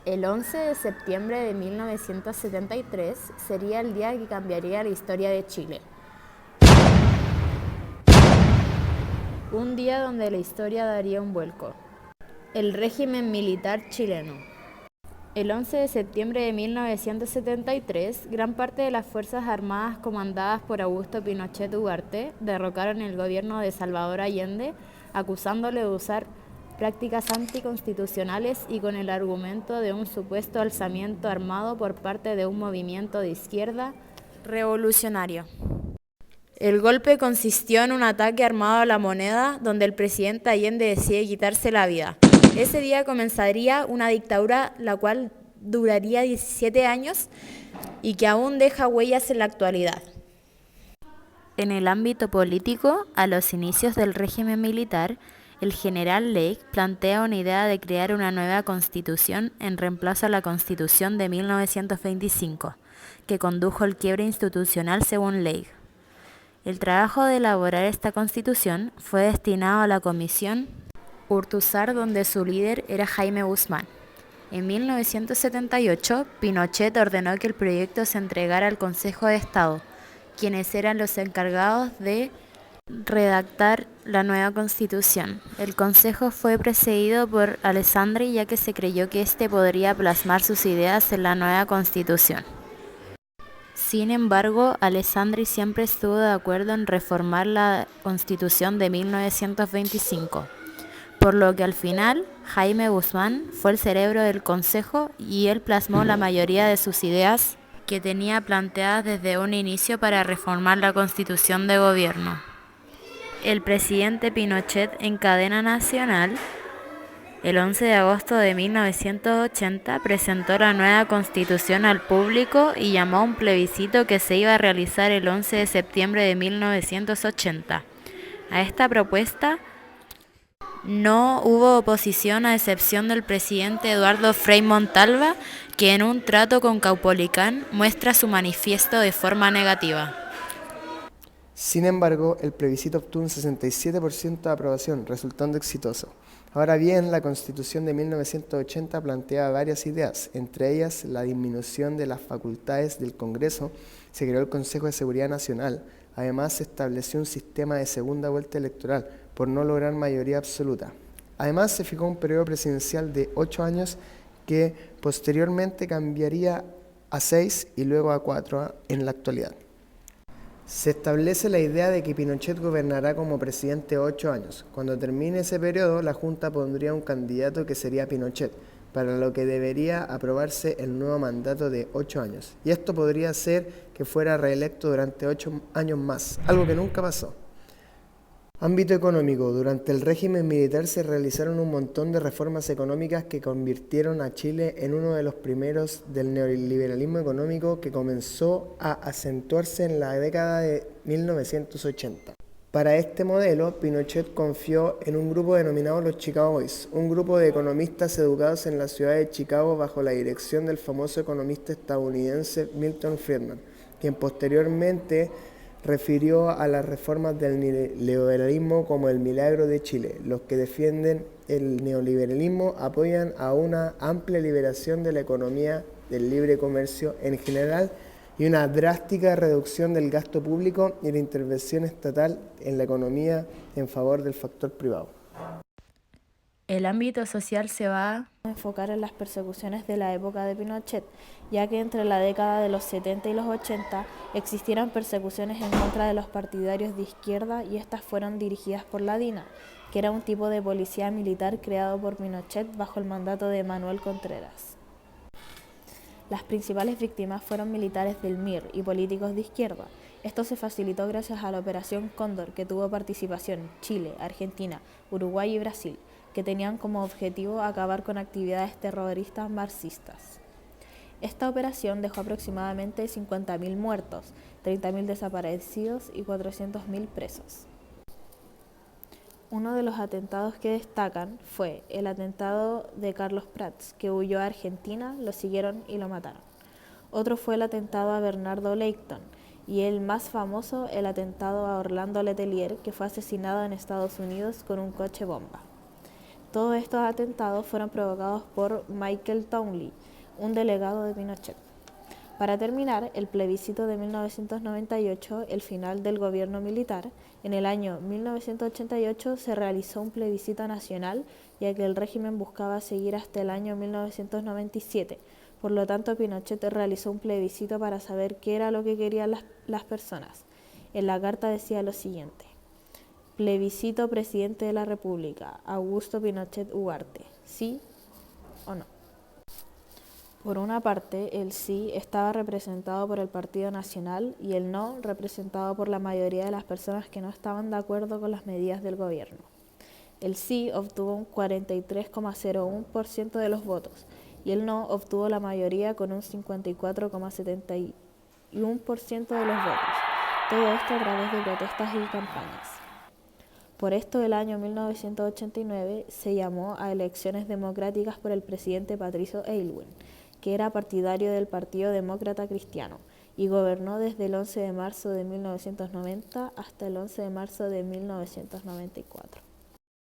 El 11 de septiembre de 1973 sería el día que cambiaría la historia de Chile. Un día donde la historia daría un vuelco. El régimen militar chileno. El 11 de septiembre de 1973, gran parte de las Fuerzas Armadas comandadas por Augusto Pinochet Ugarte derrocaron el gobierno de Salvador Allende, acusándole de usar prácticas anticonstitucionales y con el argumento de un supuesto alzamiento armado por parte de un movimiento de izquierda revolucionario. El golpe consistió en un ataque armado a la Moneda, donde el presidente Allende decide quitarse la vida. Ese día comenzaría una dictadura la cual duraría 17 años y que aún deja huellas en la actualidad. En el ámbito político, a los inicios del régimen militar, el general Lake plantea una idea de crear una nueva constitución en reemplazo a la constitución de 1925, que condujo al quiebre institucional según Lake. El trabajo de elaborar esta constitución fue destinado a la comisión Urtuzar, donde su líder era Jaime Guzmán. En 1978, Pinochet ordenó que el proyecto se entregara al Consejo de Estado, quienes eran los encargados de redactar la nueva constitución. El consejo fue precedido por Alessandri, ya que se creyó que éste podría plasmar sus ideas en la nueva constitución. Sin embargo, Alessandri siempre estuvo de acuerdo en reformar la Constitución de 1925, por lo que al final Jaime Guzmán fue el cerebro del Consejo y él plasmó la mayoría de sus ideas que tenía planteadas desde un inicio para reformar la Constitución de gobierno. El presidente Pinochet en cadena nacional el 11 de agosto de 1980 presentó la nueva constitución al público y llamó a un plebiscito que se iba a realizar el 11 de septiembre de 1980. A esta propuesta no hubo oposición a excepción del presidente Eduardo Frei Montalva, que en un trato con Caupolicán muestra su manifiesto de forma negativa. Sin embargo, el plebiscito obtuvo un 67% de aprobación, resultando exitoso. Ahora bien, la Constitución de 1980 planteaba varias ideas, entre ellas la disminución de las facultades del Congreso, se creó el Consejo de Seguridad Nacional, además se estableció un sistema de segunda vuelta electoral por no lograr mayoría absoluta. Además se fijó un periodo presidencial de 8 años que posteriormente cambiaría a 6 y luego a 4 en la actualidad. Se establece la idea de que Pinochet gobernará como presidente 8 años. Cuando termine ese periodo, la Junta pondría un candidato que sería Pinochet, para lo que debería aprobarse el nuevo mandato de 8 años. Y esto podría ser que fuera reelecto durante 8 años más, algo que nunca pasó. Ámbito económico. Durante el régimen militar se realizaron un montón de reformas económicas que convirtieron a Chile en uno de los primeros del neoliberalismo económico que comenzó a acentuarse en la década de 1980. Para este modelo, Pinochet confió en un grupo denominado los Chicago Boys, un grupo de economistas educados en la ciudad de Chicago bajo la dirección del famoso economista estadounidense Milton Friedman, quien posteriormente refirió a las reformas del neoliberalismo como el milagro de Chile. Los que defienden el neoliberalismo apoyan a una amplia liberación de la economía del libre comercio en general y una drástica reducción del gasto público y la intervención estatal en la economía en favor del factor privado. El ámbito social se va a enfocar en las persecuciones de la época de Pinochet, ya que entre la década de los 70 y los 80 existieron persecuciones en contra de los partidarios de izquierda y estas fueron dirigidas por la DINA, que era un tipo de policía militar creado por Pinochet bajo el mandato de Manuel Contreras. Las principales víctimas fueron militares del MIR y políticos de izquierda. Esto se facilitó gracias a la Operación Cóndor, que tuvo participación Chile, Argentina, Uruguay y Brasil, que tenían como objetivo acabar con actividades terroristas marxistas. Esta operación dejó aproximadamente 50.000 muertos, 30.000 desaparecidos y 400.000 presos. Uno de los atentados que destacan fue el atentado de Carlos Prats, que huyó a Argentina, lo siguieron y lo mataron. Otro fue el atentado a Bernardo Leighton y el más famoso, el atentado a Orlando Letelier, que fue asesinado en Estados Unidos con un coche bomba. Todos estos atentados fueron provocados por Michael Townley, un delegado de Pinochet. Para terminar, el plebiscito de 1998, el final del gobierno militar, en el año 1988 se realizó un plebiscito nacional, ya que el régimen buscaba seguir hasta el año 1997. Por lo tanto, Pinochet realizó un plebiscito para saber qué era lo que querían las personas. En la carta decía lo siguiente: plebiscito presidente de la República, Augusto Pinochet Ugarte, ¿sí o no? Por una parte, el sí estaba representado por el Partido Nacional y el no representado por la mayoría de las personas que no estaban de acuerdo con las medidas del gobierno. El sí obtuvo un 43,01% de los votos y el no obtuvo la mayoría con un 54,71% de los votos. Todo esto a través de protestas y campañas. Por esto, el año 1989 se llamó a elecciones democráticas por el presidente Patricio Aylwin, que era partidario del Partido Demócrata Cristiano, y gobernó desde el 11 de marzo de 1990 hasta el 11 de marzo de 1994.